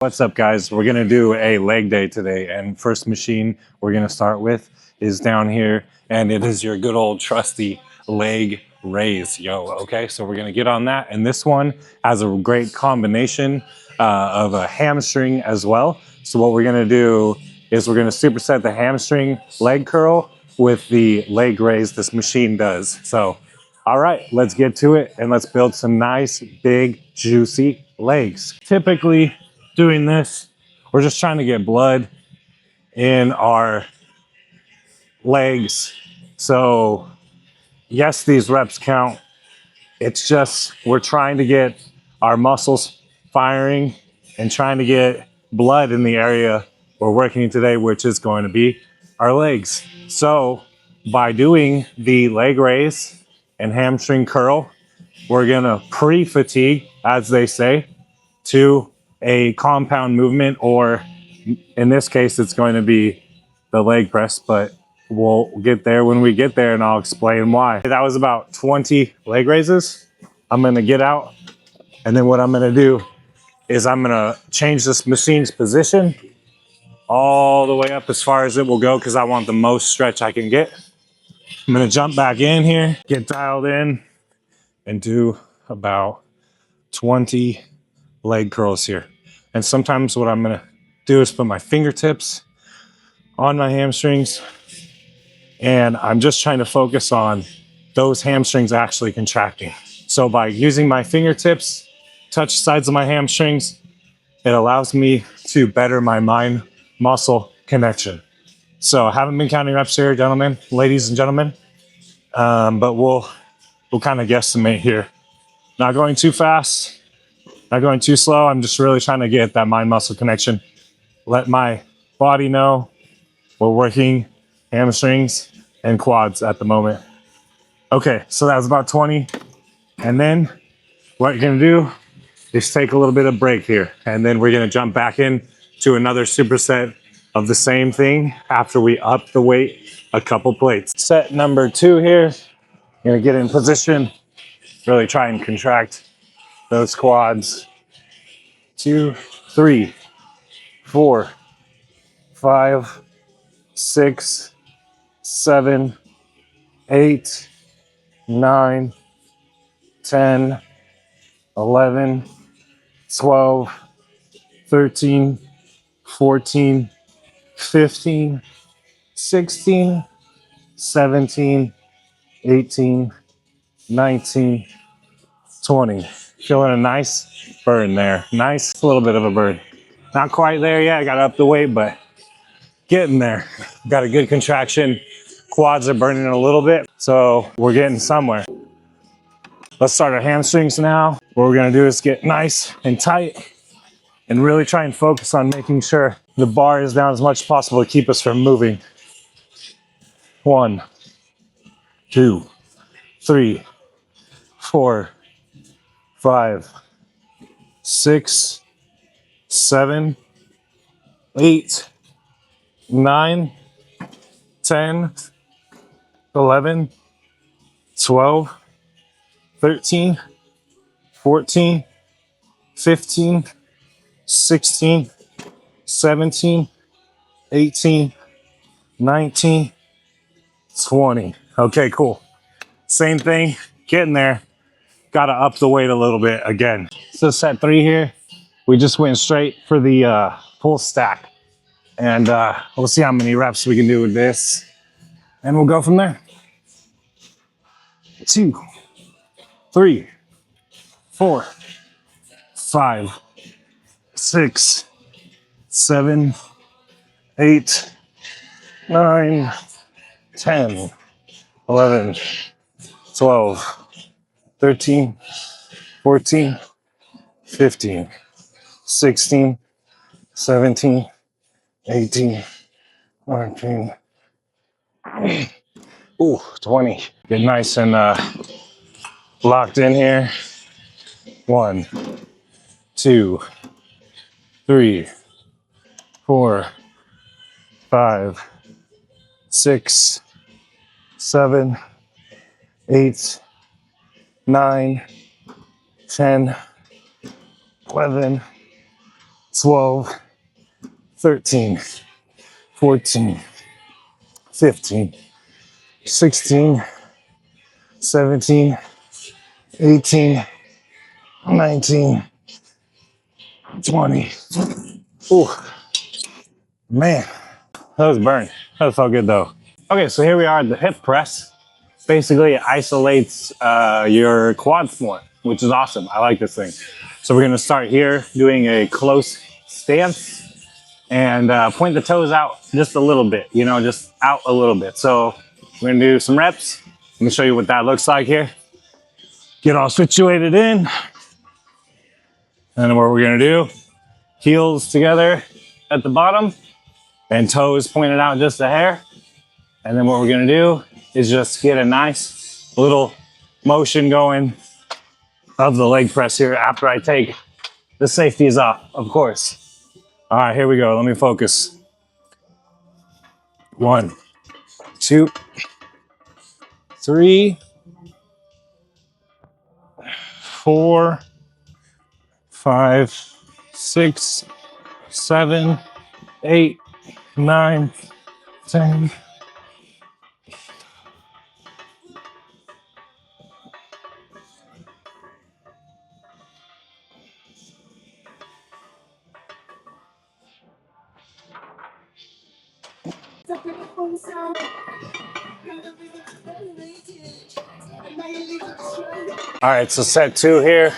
What's up, guys? We're gonna do a leg day today, and first machine we're gonna start with is down here, and it is your good old trusty leg raise, okay, so we're gonna get on that, and this one has a great combination of a hamstring as well. So what we're gonna do is we're gonna superset the hamstring leg curl with the leg raise this machine does. So all right, let's get to it, and let's build some nice big juicy legs. Typically doing this, we're just trying to get blood in our legs. So yes, these reps count. It's just we're trying to get our muscles firing and trying to get blood in the area we're working today, which is going to be our legs. So by doing the leg raise and hamstring curl, we're gonna pre-fatigue, as they say, to a compound movement, or in this case, it's going to be the leg press, but we'll get there when we get there and I'll explain why. That was about 20 leg raises. I'm gonna get out, and then what I'm gonna do is I'm gonna change this machine's position all the way up as far as it will go because I want the most stretch I can get. I'm gonna jump back in here, get dialed in, and do about 20 leg curls here. And sometimes what I'm gonna do is put my fingertips on my hamstrings, and I'm just trying to focus on those hamstrings actually contracting. So by using my fingertips, touch sides of my hamstrings, it allows me to better my mind muscle connection. So I haven't been counting reps here, gentlemen, ladies and gentlemen, but we'll kind of guesstimate here. Not going too fast, not going too slow. I'm just really trying to get that mind muscle connection. Let my body know we're working hamstrings and quads at the moment. Okay, so that was about 20. And then what you're gonna do is take a little bit of break here. And then we're gonna jump back in to another superset of the same thing after we up the weight a couple plates. Set number 2 here. You're gonna get in position, really try and contract those quads. 2, 3, 4, 5, 6, 7, 8, 9, 10, 11, 12, 13, 14, 15, 16, 17, 18, 19, 20. Feeling a nice burn there. Nice little bit of a burn. Not quite there yet. I got to up the weight, but getting there. Got a good contraction. Quads are burning a little bit, so we're getting somewhere. Let's start our hamstrings now. What we're gonna do is get nice and tight and really try and focus on making sure the bar is down as much as possible to keep us from moving. 1, 2, 3, 4, 5, 6, 7, 8, 9, 10, 11, 12, 13, 14, 15, 16, 17, 18, 19, 20. Okay, cool. Same thing, getting there. Gotta up the weight a little bit again. So set 3 here, we just went straight for the full stack. And we'll see how many reps we can do with this. And we'll go from there. 2, 3, 4, 5, 6, 7, 8, 9, 10, 11, 12, 13, 14, 15, 16, 17, 18, 19, 20. Get nice and locked in here. 1, 2, 3, 4, 5, 6, 7, 8, 9, 10, 11, 12, 13, 14, 15, 16, 17, 18, 19, 20. Ooh, man, that was burnt. That felt good though. Okay, so here we are at the hip press. Basically, it isolates your quads more, which is awesome. I like this thing. So we're gonna start here doing a close stance and point the toes out just a little bit, you know, just out a little bit. So we're gonna do some reps. Let me show you what that looks like here. Get all situated in. And what we're gonna do, heels together at the bottom and toes pointed out just a hair. And then what we're gonna do is just get a nice little motion going of the leg press here after I take the safeties off, of course. All right, here we go. Let me focus. 1, 2, 3, 4, 5, 6, 7, 8, 9, 10. All right, so set 2 here.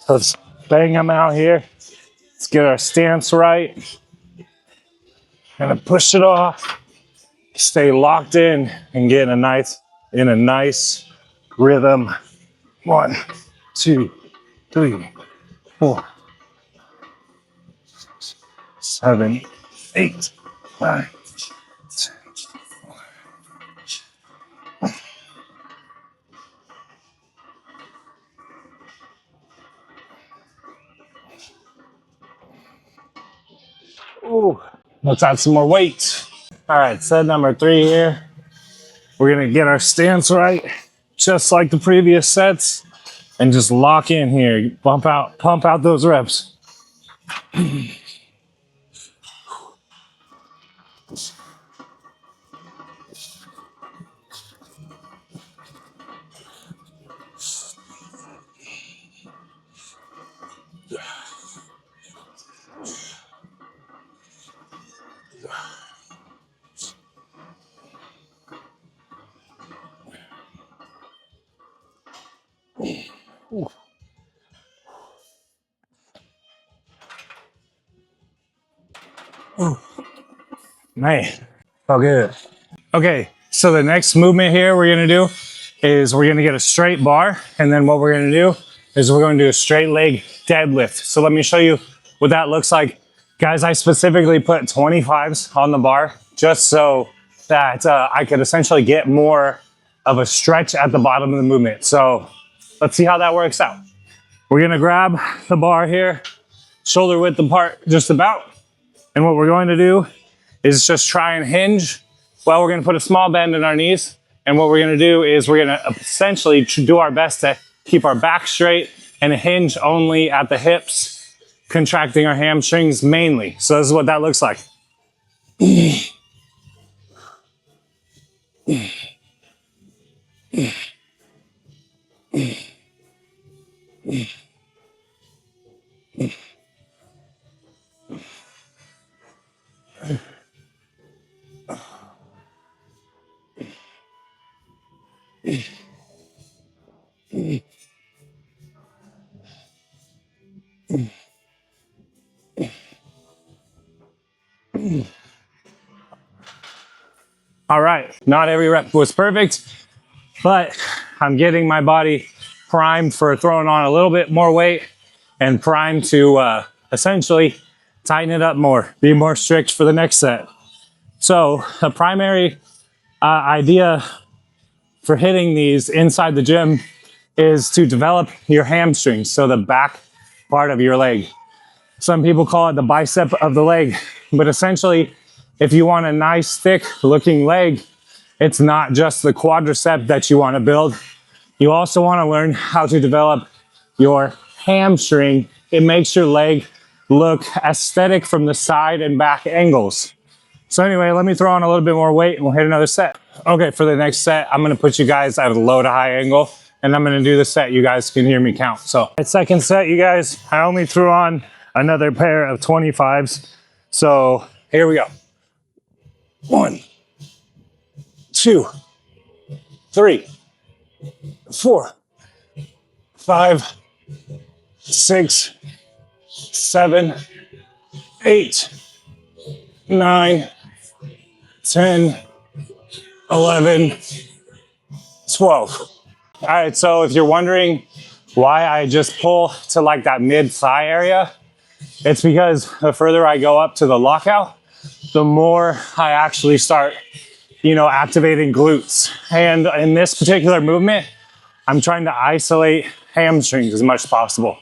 Let's bang them out here. Let's get our stance right. Gonna push it off. Stay locked in and get in a nice rhythm. 1, 2, 3, 4, 7, 8, 9, 10. Ooh, let's add some more weight. All right, set number 3 here. We're gonna get our stance right, just like the previous sets, and just lock in here. Pump out those reps. Man, felt good. Okay, so the next movement here we're gonna do is we're gonna get a straight bar, and then what we're gonna do is we're gonna do a straight leg deadlift. So let me show you what that looks like. Guys, I specifically put 25s on the bar just so that I could essentially get more of a stretch at the bottom of the movement. So let's see how that works out. We're gonna grab the bar here, shoulder width apart just about. And what we're going to do is just try and hinge. Well, we're gonna put a small bend in our knees. And what we're gonna do is we're gonna essentially do our best to keep our back straight and hinge only at the hips, contracting our hamstrings mainly. So this is what that looks like. All right, not every rep was perfect, but I'm getting my body primed for throwing on a little bit more weight and primed to essentially tighten it up more, be more strict for the next set. So the primary idea for hitting these inside the gym is to develop your hamstrings, so the back part of your leg. Some people call it the bicep of the leg, but essentially, if you want a nice, thick looking leg, it's not just the quadricep that you want to build. You also want to learn how to develop your hamstring. It makes your leg look aesthetic from the side and back angles. So anyway, let me throw on a little bit more weight and we'll hit another set. Okay, for the next set, I'm gonna put you guys at a low to high angle and I'm gonna do the set. You guys can hear me count. So at second set, you guys, I only threw on another pair of 25s. So here we go. 1, 2, 3, 4, 5, 6, 7, 8, 9, 10, 11, 12. All right, so if you're wondering why I just pull to like that mid thigh area, it's because the further I go up to the lockout, the more I actually start, activating glutes. And in this particular movement, I'm trying to isolate hamstrings as much as possible.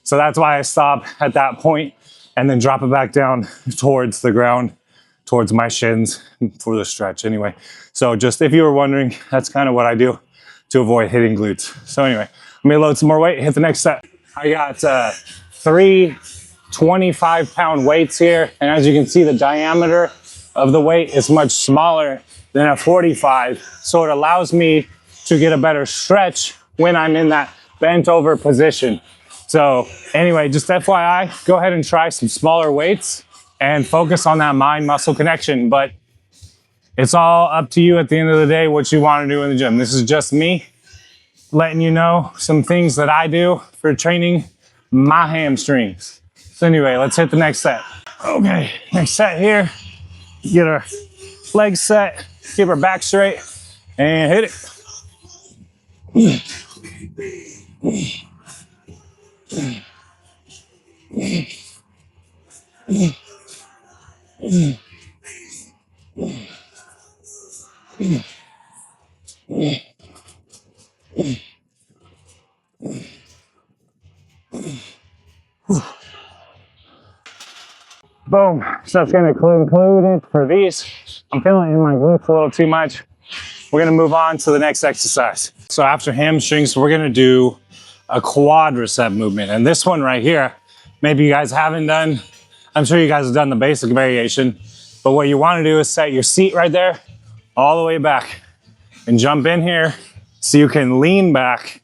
So that's why I stop at that point and then drop it back down towards the ground, towards my shins for the stretch anyway. So just if you were wondering, that's kind of what I do to avoid hitting glutes. So anyway, let me load some more weight, hit the next set. I got 3 25-pound weights here. And as you can see, the diameter of the weight is much smaller than a 45. So it allows me to get a better stretch when I'm in that bent over position. So anyway, just FYI, go ahead and try some smaller weights and focus on that mind muscle connection. But it's all up to you at the end of the day, what you want to do in the gym. This is just me letting you know some things that I do for training my hamstrings. So anyway, let's hit the next set. Okay, next set here. Get our legs set, keep our back straight, and hit it. Boom. So that's going to conclude it for these. I'm feeling in my glutes a little too much. We're going to move on to the next exercise. So after hamstrings, we're going to do a quadricep movement. And this one right here, maybe you guys haven't done. I'm sure you guys have done the basic variation. But what you want to do is set your seat right there all the way back and jump in here so you can lean back.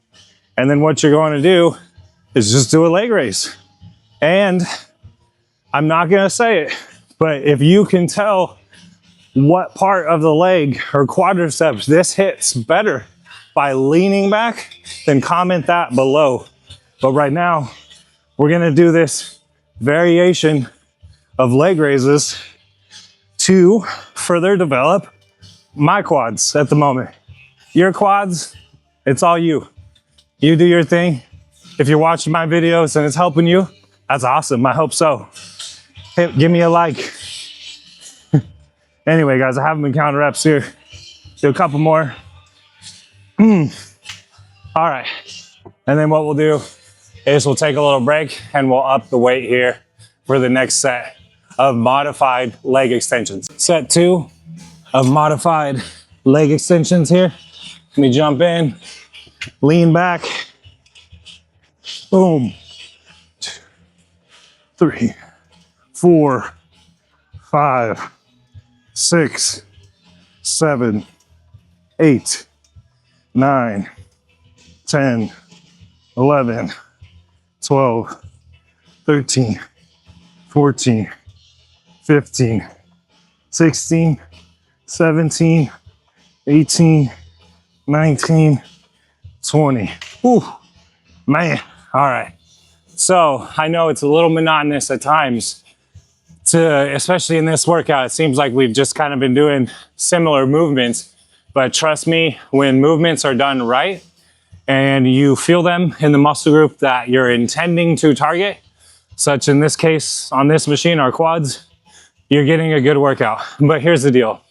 And then what you're going to do is just do a leg raise. And I'm not going to say it, but if you can tell what part of the leg or quadriceps this hits better by leaning back, then comment that below. But right now, we're going to do this variation of leg raises to further develop my quads at the moment. Your quads, it's all you. You do your thing. If you're watching my videos and it's helping you, that's awesome. I hope so. Hey, give me a like. Anyway, guys, I haven't been counting reps here. Do a couple more. All right. And then what we'll do is we'll take a little break and we'll up the weight here for the next set of modified leg extensions. Set 2 of modified leg extensions here. Let me jump in, lean back. Boom. 2, 3, 4, 5, 6, 7, 8, 9, 10, 11, 12, 13, 14, 15, 16, 17, 18, 19, 20. Whew, man. All right. So I know it's a little monotonous at times, especially in this workout. It seems like we've just kind of been doing similar movements, but trust me, when movements are done right and you feel them in the muscle group that you're intending to target, such in this case on this machine, our quads, you're getting a good workout. But here's the deal.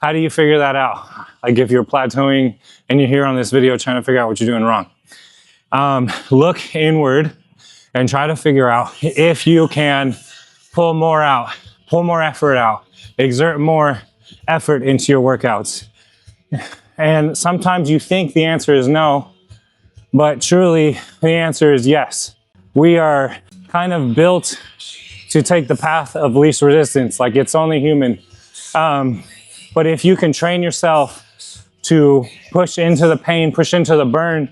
How do you figure that out? Like if you're plateauing and you're here on this video trying to figure out what you're doing wrong. Look inward and try to figure out if you can pull more out, pull more effort out, exert more effort into your workouts. And sometimes you think the answer is no, but truly the answer is yes. We are kind of built to take the path of least resistance. Like, it's only human. But if you can train yourself to push into the pain, push into the burn,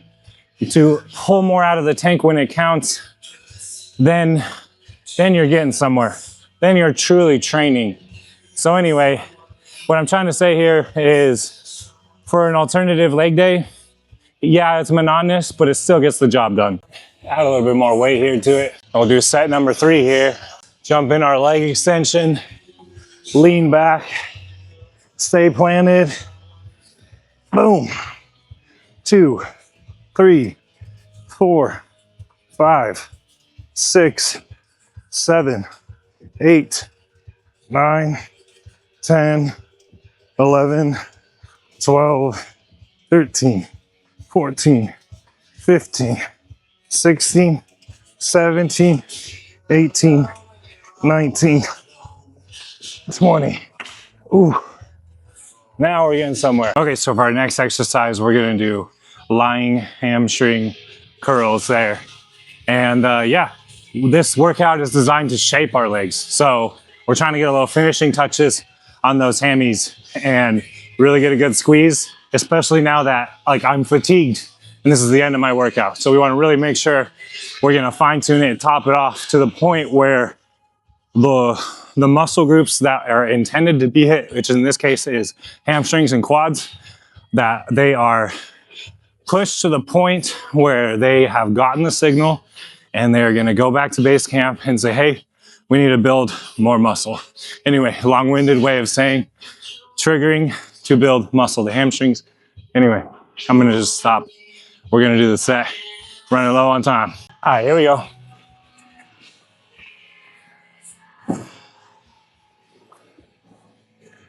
to pull more out of the tank when it counts, then you're getting somewhere. Then you're truly training. So anyway, what I'm trying to say here is, for an alternative leg day, yeah, it's monotonous, but it still gets the job done. Add a little bit more weight here to it. We'll do set number 3 here. Jump in our leg extension, lean back, stay planted. Boom. 2, 3, 4, 5, 6, 7, 8, 9, 10, 11, 12, 13, 14, 15, 16, 17, 18, 19, 20. Ooh. Now we're getting somewhere. Okay, so for our next exercise, we're gonna do lying hamstring curls there. And yeah, this workout is designed to shape our legs. So we're trying to get a little finishing touches on those hammies and really get a good squeeze, especially now that like I'm fatigued and this is the end of my workout. So we wanna really make sure we're gonna fine tune it and top it off to the point where the muscle groups that are intended to be hit, which in this case is hamstrings and quads, that they are pushed to the point where they have gotten the signal and they're gonna go back to base camp and say, hey, we need to build more muscle. Anyway, long-winded way of saying triggering to build muscle, the hamstrings. Anyway, I'm gonna just stop. We're gonna do the set, running low on time. All right, here we go.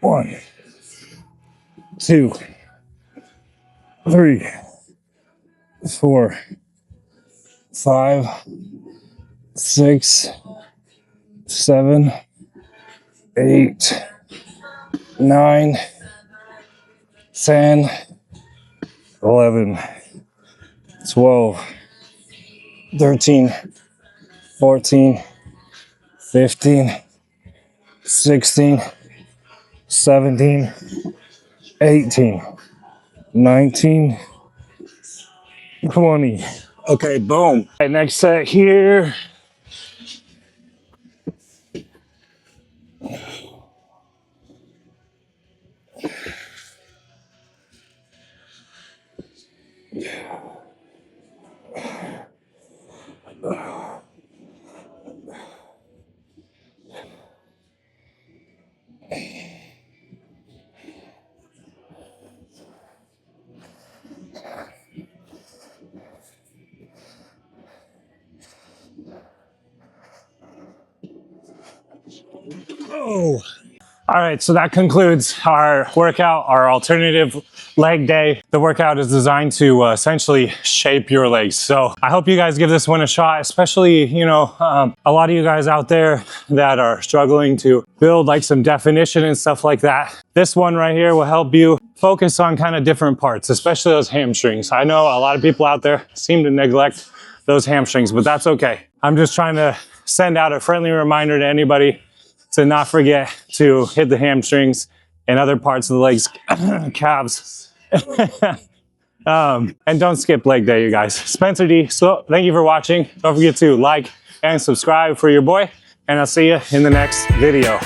One, 2, 3, 4, 5, 6, 7, 8, 9, 10, 11, 12, 13, 14, 15, 16, 17, 18, 19, 20. Okay, boom. All right, next set here. Oh. All right, so that concludes our workout, our alternative leg day. The workout is designed to essentially shape your legs. So I hope you guys give this one a shot, especially, you know, a lot of you guys out there that are struggling to build like some definition and stuff like that. This one right here will help you focus on kind of different parts, especially those hamstrings. I know a lot of people out there seem to neglect those hamstrings, but that's okay. I'm just trying to send out a friendly reminder to anybody to not forget to hit the hamstrings and other parts of the legs, calves. And don't skip leg day, you guys. Spencer D, so thank you for watching. Don't forget to like and subscribe for your boy, and I'll see you in the next video.